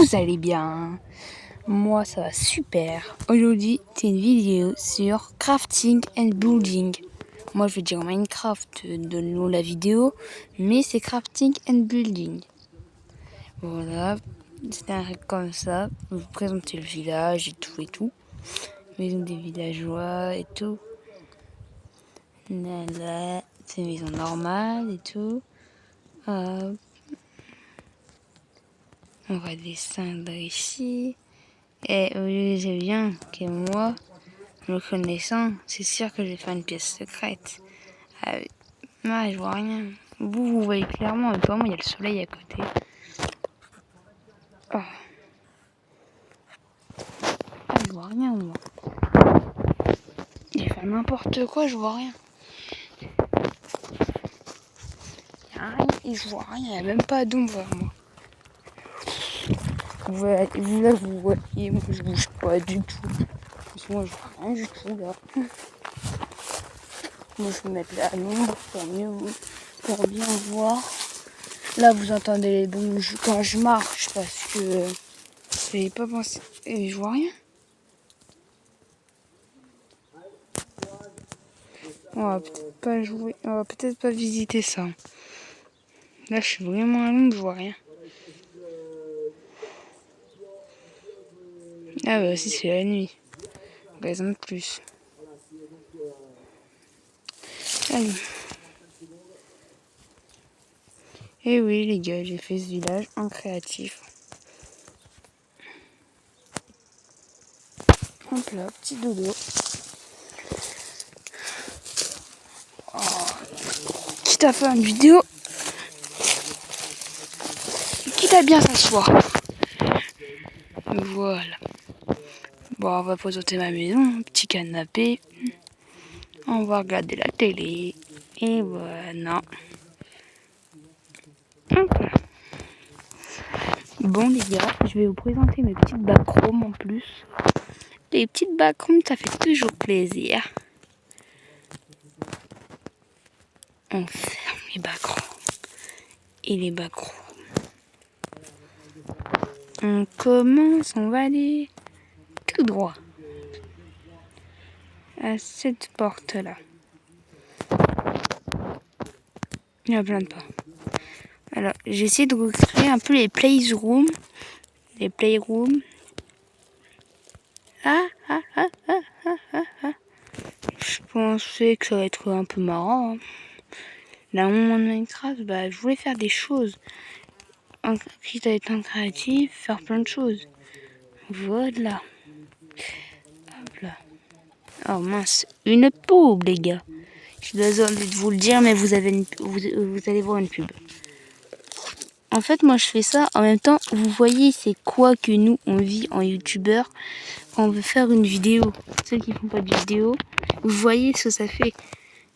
vous allez bien? Moi ça va super. Aujourd'hui c'est une vidéo sur crafting and building. Moi je vais dire Minecraft de nous la vidéo, mais c'est crafting and building. Voilà, c'est un truc comme ça. Je vais vous présenter le village et tout. Maison des villageois et tout. Là, c'est une maison normale et tout. On va descendre ici. Et oui, c'est bien que moi, me connaissant, c'est sûr que je vais faire une pièce secrète. Moi, je vois rien. Vous voyez clairement, et pas moi, il y a le soleil à côté. Oh. Ah, je vois rien, moi. Je vais faire n'importe quoi, je vois rien. Il n'y a rien, et je vois rien, il n'y a même pas d'ombre vers moi. Vous voyez, moi, je bouge pas du tout. Moi, je vois rien du tout, là. Moi, je vais mettre la l'ombre pour bien voir. Là, vous entendez les bruits quand je marche parce que j'avais pas pensé. Et je vois rien. On va peut-être pas jouer. On va peut-être pas visiter ça. Là, je suis vraiment à l'ombre, je vois rien. Ah bah si, c'est la nuit. Raison de plus. Allez. Et oui, les gars, j'ai fait ce village en créatif. Hop là, petit dodo. Oh. Quitte à faire une vidéo, quitte à bien s'asseoir. Voilà. Bon, on va présenter ma maison, petit canapé. On va regarder la télé. Et voilà. Bon les gars, je vais vous présenter mes petites backrooms en plus. Les petites backrooms, ça fait toujours plaisir. On ferme les backrooms. Et les backrooms. On commence, on va aller tout droit à cette porte-là. Il y a plein de portes. Alors, j'essaie de recréer un peu les playrooms. Les playrooms. Je pensais que ça va être un peu marrant. Hein. Là, au moment de Minecraft, je voulais faire des choses. Quitte à être un créatif, faire plein de choses. Voilà. Hop là. Oh mince, une pub, les gars. Je suis désolée de vous le dire, mais vous allez voir une pub. En fait, moi, je fais ça en même temps. Vous voyez, c'est quoi que nous, on vit en youtubeur quand on veut faire une vidéo. Ceux qui font pas de vidéo, vous voyez ce que ça fait.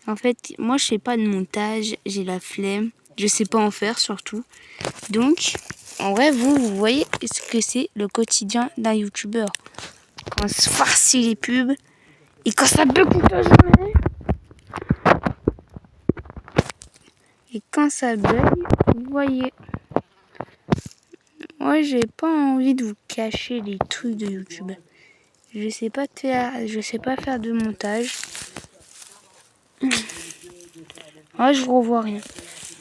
En fait, moi, je fais pas de montage. J'ai la flemme. Je sais pas en faire, surtout. Donc, en vrai, vous voyez ce que c'est le quotidien d'un youtubeur. Quand on se farcit les pubs et quand ça bug toute la journée. Et quand ça bug, vous voyez. Moi, j'ai pas envie de vous cacher les trucs de YouTube. Je sais pas faire de montage. Ah, je revois rien.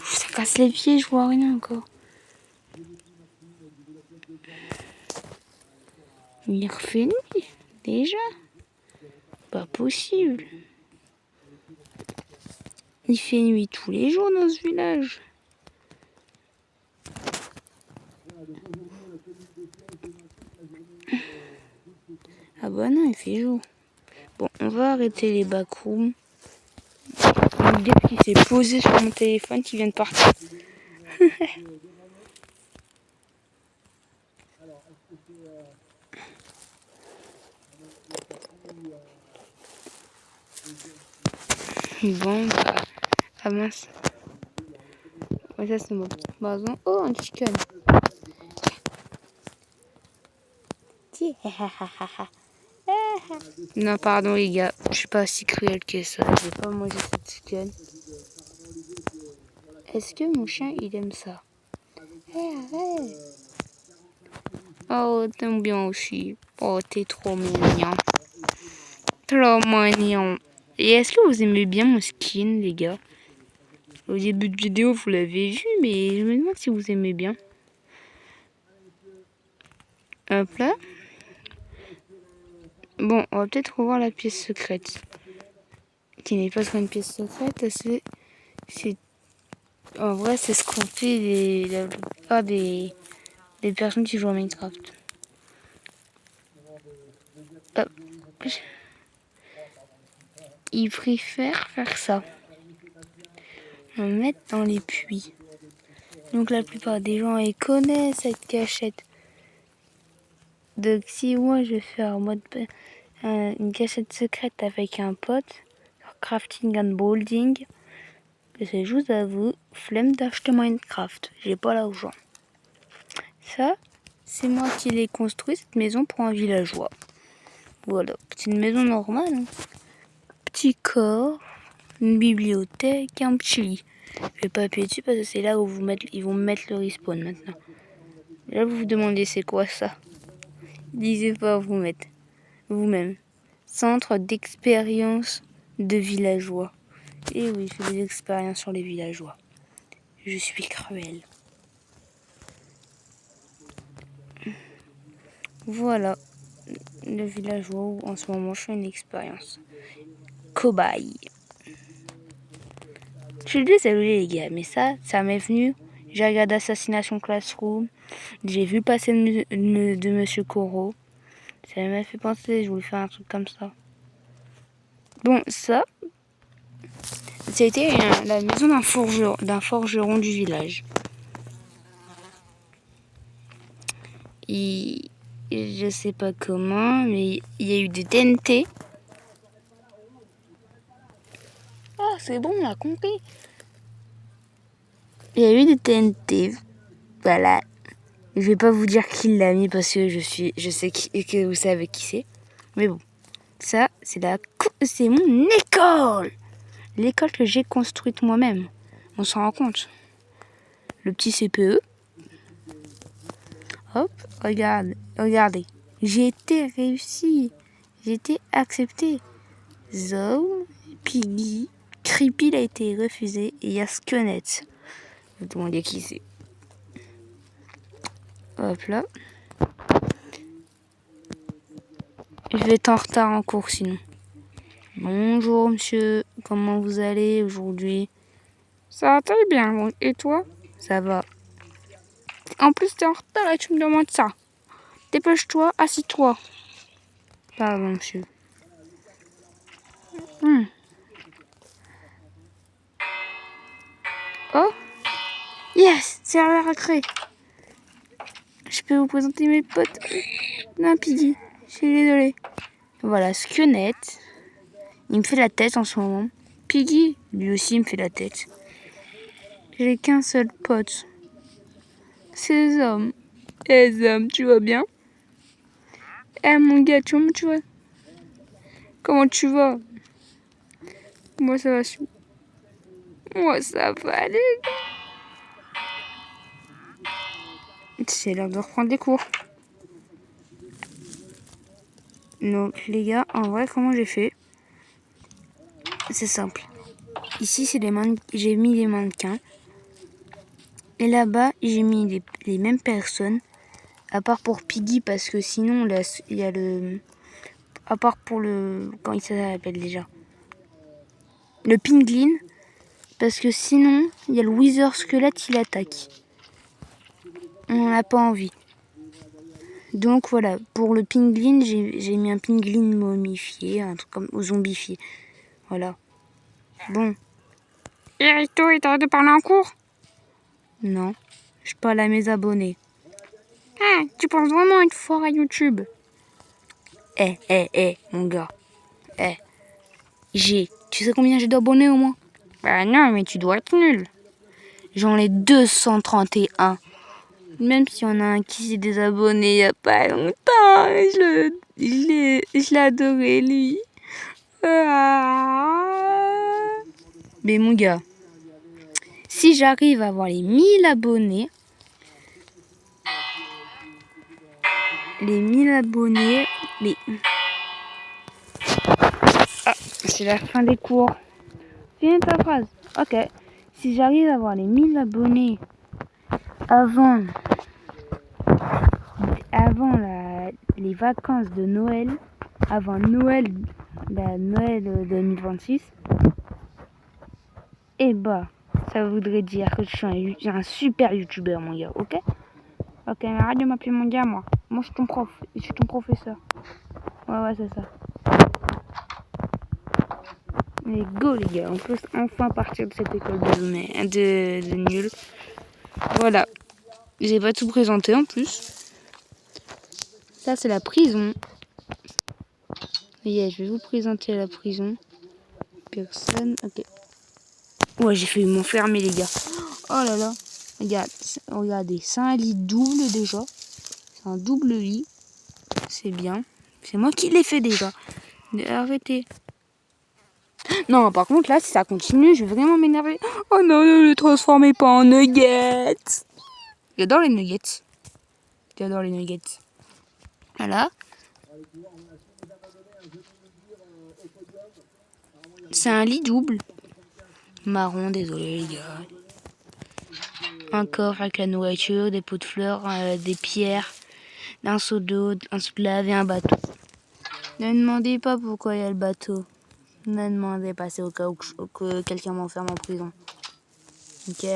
Ça casse les pieds, je vois rien encore. Il refait nuit, déjà. Pas possible. Il fait nuit tous les jours dans ce village. Ah bah non, il fait jour. Bon, on va arrêter les backrooms. Une idée qui s'est posée sur mon téléphone qui vient de partir. Bon, ah mince. Ouais, ça c'est mon petite maison. Oh, un chicken. Non, pardon les gars, je suis pas si cruel que ça. Je vais pas manger cette chicken. Est-ce que mon chien il aime ça? Oh, t'aimes bien aussi. Oh, t'es trop mignon. Trop mignon. Et est-ce que vous aimez bien mon skin, les gars? Au début de vidéo, vous l'avez vu, mais je me demande si vous aimez bien. Hop là. Bon, on va peut-être revoir la pièce secrète. Qui n'est pas trop une pièce secrète, c'est en vrai, c'est ce qu'on fait la plupart des personnes qui jouent à Minecraft. Hop. Ils préfèrent faire ça. On mettre dans les puits. Donc la plupart des gens ils connaissent cette cachette. Donc si moi je vais faire en mode une cachette secrète avec un pote, crafting and building, c'est juste à vous, flemme d'acheter Minecraft. J'ai pas l'argent. Ça, c'est moi qui l'ai construit cette maison pour un villageois. Voilà, c'est une maison normale. Hein. Petit corps, une bibliothèque, un petit lit. Je vais pas appuyer dessus parce que c'est là où ils vont mettre le respawn maintenant. Là, vous vous demandez c'est quoi ça? Lisez pas vous-même. Centre d'expérience de villageois. Et oui, je fais des expériences sur les villageois. Je suis cruel. Voilà, le villageois où en ce moment je fais une expérience. Cobaye. Je suis désolée les gars, mais ça m'est venu. J'ai regardé Assassination Classroom. J'ai vu passer de Monsieur Koro. Ça m'a fait penser, je voulais faire un truc comme ça. Bon, ça, c'était la maison d'un forgeron du village. Je sais pas comment, mais il y a eu des TNT. Ah, c'est bon, on a compris. Il y a eu des TNT. Voilà. Je vais pas vous dire qui l'a mis parce que je sais que vous savez qui c'est. Mais bon, ça, c'est mon école. L'école que j'ai construite moi-même. On s'en rend compte. Le petit CPE. Hop, regardez. J'ai été réussi. J'ai été accepté. Zone, Piggy, Creepy a été refusé et il y a Skenet. Vous vous demandez qui c'est. Hop là. Je vais être en retard en cours sinon. Bonjour monsieur, comment vous allez aujourd'hui? Ça va très bien, et toi? Ça va. En plus t'es en retard et tu me demandes ça. Dépêche-toi, assis-toi. Pardon monsieur. Oh, yes, c'est à la récré. Je peux vous présenter mes potes. Non, Piggy, je suis désolée. Voilà, Skenet. Il me fait la tête en ce moment. Piggy, lui aussi, il me fait la tête. J'ai qu'un seul pote. C'est les hommes. Et les hommes, tu vas bien? Eh mon gars, tu vois? Comment tu vas? Moi ça va. Moi ça va les gars. C'est l'heure de reprendre des cours. Donc les gars, en vrai, comment j'ai fait? C'est simple. Ici, j'ai mis les mannequins. Et là-bas, j'ai mis les mêmes personnes. À part pour Piggy, parce que sinon, là, il y a le... À part pour le... Comment il s'appelle déjà? Le Pinglin. Parce que sinon, il y a le Wither Squelette, il attaque. On n'a pas envie. Donc voilà, pour le Pinglin, j'ai mis un Pinglin momifié, un truc comme... ou zombifié. Voilà. Bon. Et toi, il t'arrête de parler en cours? Non, je parle à mes abonnés. Ah, tu penses vraiment être fort à YouTube? Mon gars. Tu sais combien j'ai d'abonnés au moins? Bah non, mais tu dois être nul. J'en ai 231. Même si on a un qui s'est désabonné il n'y a pas longtemps. Je l'ai adoré, lui. Ah. Mais mon gars, si j'arrive à avoir les 1000 abonnés, les 1000 abonnés. Ah, c'est la fin des cours. Finis ta phrase. Ok. Si j'arrive à avoir les 1000 abonnés avant les vacances de Noël, avant Noël 2026, et bah, ça voudrait dire que je suis un super youtubeur, mon gars, ok? Ok, mais arrête de m'appeler mon gars, moi. Moi, je suis ton prof, je suis ton professeur. Ouais, c'est ça. Mais go, les gars, on peut enfin partir de cette école de nul. Voilà. J'ai pas tout présenté en plus. Ça, c'est la prison. Yeah, je vais vous présenter la prison. Personne. Ok. Ouais, j'ai failli m'enfermer, les gars. Oh là là. Regardez, c'est un lit double déjà. C'est un double lit. C'est bien. C'est moi qui l'ai fait déjà. Arrêtez. Non, par contre, là, si ça continue, je vais vraiment m'énerver. Oh non, ne le transformez pas en nuggets. J'adore les nuggets. J'adore les nuggets. Voilà. C'est un lit double. Marron, désolé les gars. Un coffre avec la nourriture, des pots de fleurs, des pierres, un seau d'eau, un seau de lave et un bateau. Ne demandez pas pourquoi il y a le bateau. Ne demandez pas, c'est au cas où que quelqu'un m'enferme en prison. Ok.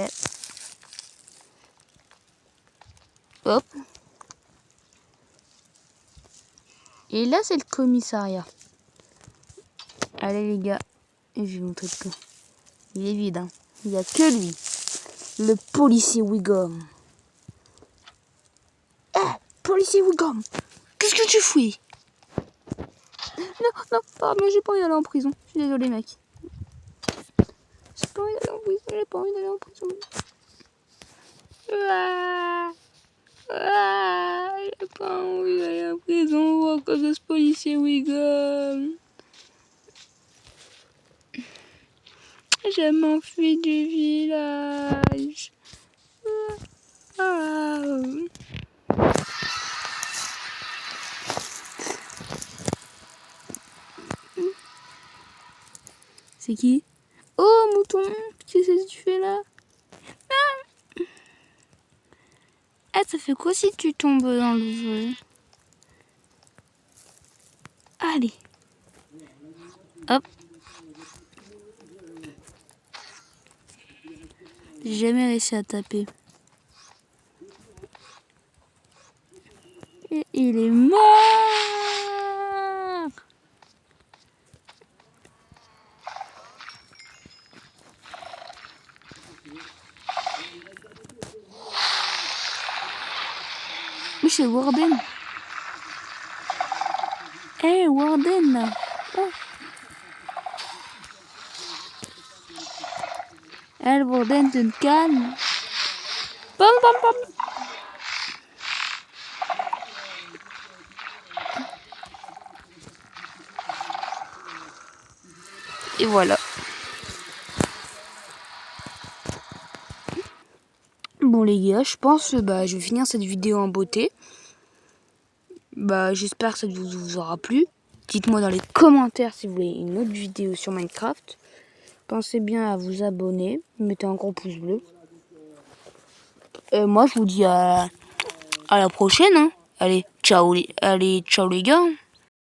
Hop. Et là, c'est le commissariat. Allez les gars, je vais vous montrer le coup. Il est vide, hein. Il n'y a que lui. Le policier Wiggum. Eh, policier Wiggum, qu'est-ce que tu fouilles? Non, pardon, j'ai pas envie d'aller en prison. Je suis désolé, mec. J'ai pas envie d'aller en prison, j'ai pas envie d'aller en prison. J'ai pas envie d'aller en prison à cause de ce policier Wiggum. Je m'enfuis du village. C'est qui? Oh, mouton, qu'est-ce que tu fais là? Ah, ça fait quoi si tu tombes dans le feu? Allez. Hop. J'ai jamais réussi à taper. Et il est mort. Oui, c'est Warden. Eh, Warden là. Oh. Eh, Warden, tu te calmes. Pam, pam, pam. Et voilà. Bon les gars, je pense que je vais finir cette vidéo en beauté. J'espère que ça vous aura plu. Dites-moi dans les commentaires si vous voulez une autre vidéo sur Minecraft. Pensez bien à vous abonner. Mettez un gros pouce bleu. Moi je vous dis à la prochaine. Hein. Allez, ciao les gars.